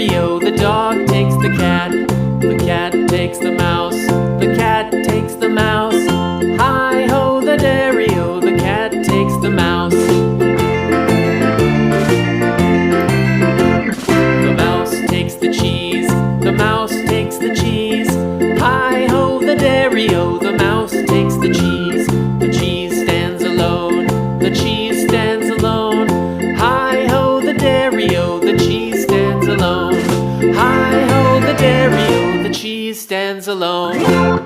dairy-o, the dog takes the cat takes the mouse, the cat takes the mouse. Hi-ho, the dairy-o, the cat takes the mouse. The mouse takes the cheese, the mouse takes the cheese. Hi-ho, the dairy-o, the mouse takes the cheese. The cheese stands alone, the cheese stands alone. Hi-ho, the dairy-o, the cheese stands alone. Hi-ho, the dairy-o, the cheese stands alone.